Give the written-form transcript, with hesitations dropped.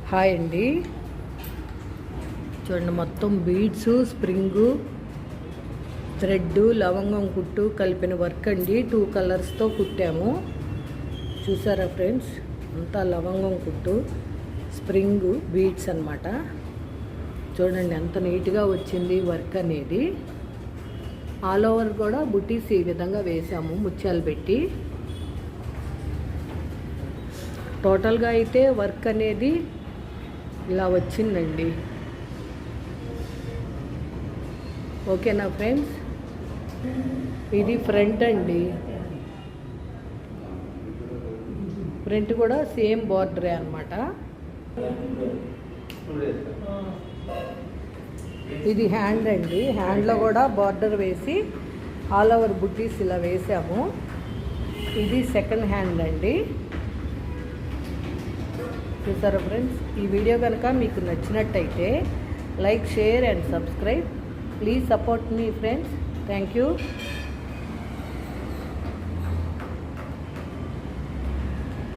Hi అండి. చూడండి, మొత్తం బీడ్స్, స్ప్రింగు, థ్రెడ్, లవంగం కుట్టు కలిపిన వర్క్ అండి. 2 కలర్స్తో కుట్టాము. చూసారా ఫ్రెండ్స్, అంతా లవంగం కుట్టు, స్ప్రింగు, బీడ్స్ అన్నమాట. చూడండి ఎంత నీట్గా వచ్చింది వర్క్ అనేది. ఆల్ ఓవర్ కూడా బుటీస్ ఈ విధంగా వేసాము ముత్యాలు పెట్టి. టోటల్గా అయితే వర్క్ అనేది ఇలా వచ్చిందండి. ఓకేనా ఫ్రెండ్స్, ఇది ఫ్రంట్ అండి. ఫ్రంట్ కూడా సేమ్ బార్డరే అన్నమాట. ఇది హ్యాండ్ అండి. హ్యాండ్లో కూడా బార్డర్ వేసి ఆల్ ఓవర్ బుట్టీస్ ఇలా వేసాము. ఇది సెకండ్ హ్యాండ్ అండి. చూసారా ఫ్రెండ్స్, ఈ వీడియో కనుక మీకు నచ్చినట్టయితే like, share and subscribe. Please support me friends. Thank you.